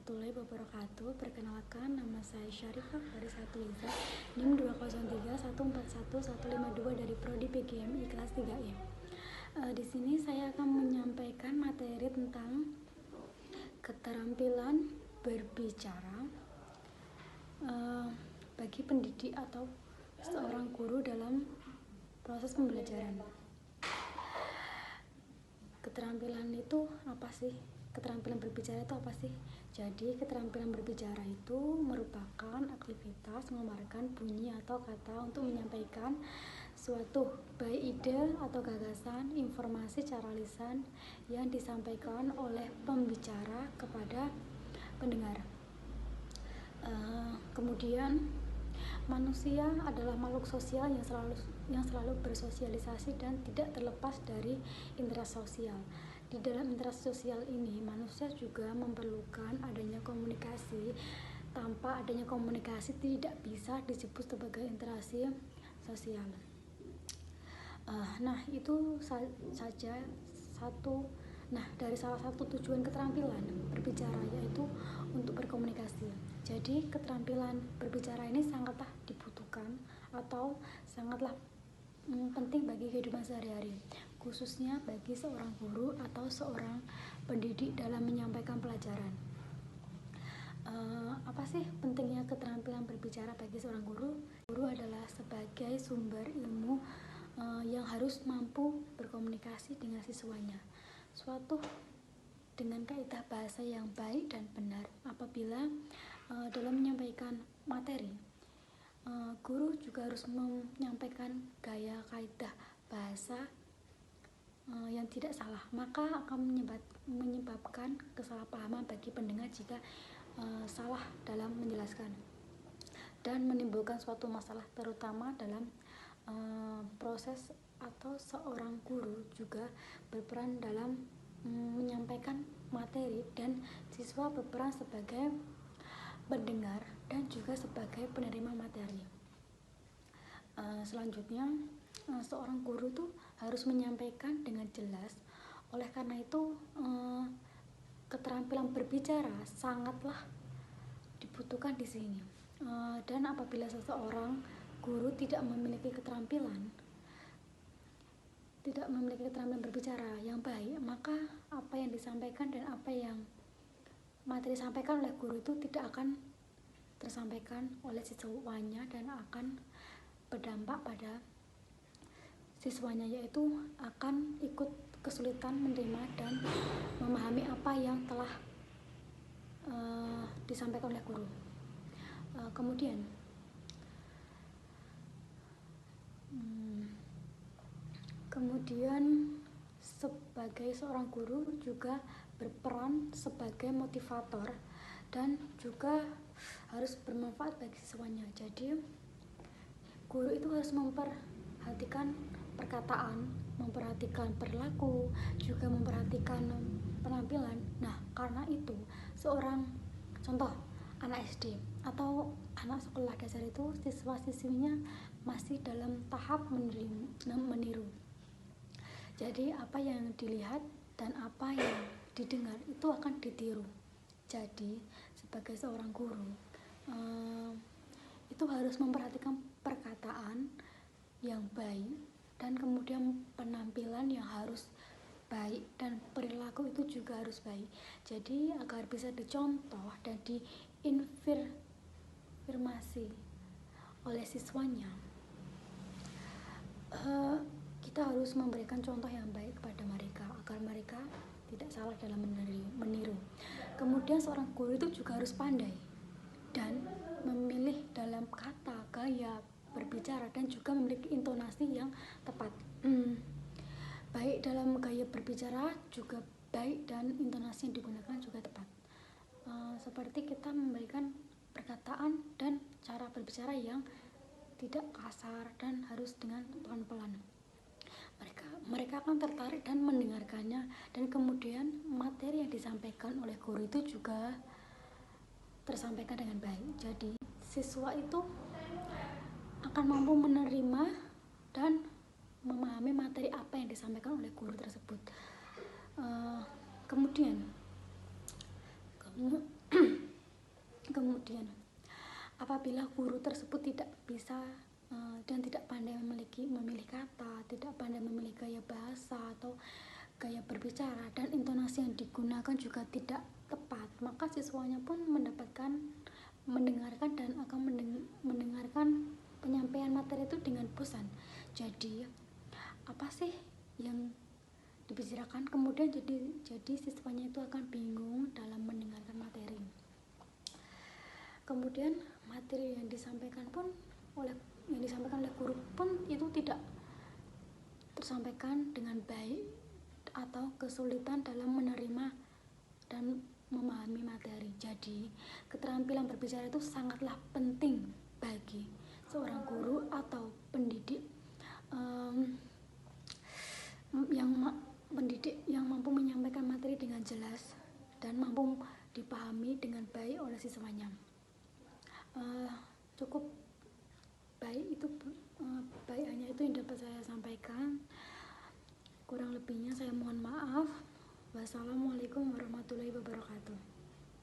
warahmatullahi wabarakatuh. Perkenalkan, nama saya Syarifah Farisatuliza, NIM 203141152 dari Prodi PGMI kelas 3E. Di sini saya akan menyampaikan materi tentang keterampilan berbicara bagi pendidik atau seorang guru dalam proses pembelajaran. Keterampilan itu apa sih? Keterampilan berbicara itu apa sih? Jadi, keterampilan berbicara itu merupakan aktivitas mengeluarkan bunyi atau kata untuk menyampaikan suatu baik ide atau gagasan, informasi secara lisan yang disampaikan oleh pembicara kepada pendengar. Kemudian manusia adalah makhluk sosial yang selalu bersosialisasi dan tidak terlepas dari interaksi sosial. Di dalam interaksi sosial ini, manusia juga memerlukan adanya komunikasi. Tanpa adanya komunikasi tidak bisa disebut sebagai interaksi sosial. Itu saja dari salah satu tujuan keterampilan berbicara, yaitu untuk berkomunikasi. Jadi keterampilan berbicara ini sangatlah dibutuhkan atau sangatlah penting bagi kehidupan sehari-hari, khususnya bagi seorang guru atau seorang pendidik dalam menyampaikan pelajaran. Apa sih pentingnya keterampilan berbicara bagi seorang guru? Guru adalah sebagai sumber ilmu yang harus mampu berkomunikasi dengan siswanya, suatu dengan kaidah bahasa yang baik dan benar. Apabila dalam menyampaikan materi, guru juga harus menyampaikan gaya kaidah bahasa yang tidak salah, maka akan menyebabkan kesalahpahaman bagi pendengar jika salah dalam menjelaskan dan menimbulkan suatu masalah, terutama dalam proses atau seorang guru juga berperan dalam menyampaikan materi dan siswa berperan sebagai pendengar dan juga sebagai penerima materi. Selanjutnya, seorang guru tuh harus menyampaikan dengan jelas. Oleh karena itu, keterampilan berbicara sangatlah dibutuhkan di sini. Dan apabila seseorang guru tidak memiliki keterampilan berbicara yang baik, maka apa yang disampaikan dan apa yang materi disampaikan oleh guru itu tidak akan tersampaikan oleh siswanya dan akan berdampak pada siswanya, yaitu akan ikut kesulitan menerima dan memahami apa yang telah disampaikan oleh guru. Kemudian sebagai seorang guru juga berperan sebagai motivator dan juga harus bermanfaat bagi siswanya. Jadi guru itu harus memperhatikan perkataan, memperhatikan perilaku, juga memperhatikan penampilan. Karena itu contoh anak SD atau anak sekolah dasar itu, siswa-siswinya masih dalam tahap meniru. Jadi apa yang dilihat dan apa yang didengar itu akan ditiru. Jadi sebagai seorang guru itu harus memperhatikan perkataan yang baik dan kemudian penampilan yang harus baik dan perilaku itu juga harus baik. Jadi agar bisa dicontoh dan diinfirmasi oleh siswanya, kita harus memberikan contoh yang baik kepada mereka agar mereka tidak salah dalam meniru. Kemudian seorang guru itu juga harus pandai dan memilih dalam kata, gaya berbicara, dan juga memiliki intonasi yang tepat. Baik dalam gaya berbicara juga baik dan intonasi yang digunakan juga tepat. Seperti kita memberikan perkataan dan cara berbicara yang tidak kasar dan harus dengan pelan-pelan. Mereka akan tertarik dan mendengarkannya, dan kemudian materi yang disampaikan oleh guru itu juga tersampaikan dengan baik. Jadi siswa itu akan mampu menerima dan memahami materi apa yang disampaikan oleh guru tersebut. Kemudian Kemudian apabila guru tersebut tidak bisa dan tidak pandai memilih kata, tidak pandai memilih gaya bahasa atau gaya berbicara, dan intonasi yang digunakan juga tidak tepat, maka siswanya pun mendengarkan dan akan mendengarkan penyampaian materi itu dengan bosan. Jadi apa sih yang dibicarakan, kemudian jadi siswanya itu akan bingung dalam mendengarkan materi. Kemudian materi yang disampaikan oleh guru pun itu tidak tersampaikan dengan baik atau kesulitan dalam menerima dan memahami materi. Jadi keterampilan berbicara itu sangatlah penting bagi seorang guru atau pendidik yang mampu menyampaikan materi dengan jelas dan mampu dipahami dengan baik oleh siswanya. Cukup baik hanya itu yang dapat saya sampaikan. Kurang lebihnya saya mohon maaf. Wassalamualaikum warahmatullahi wabarakatuh.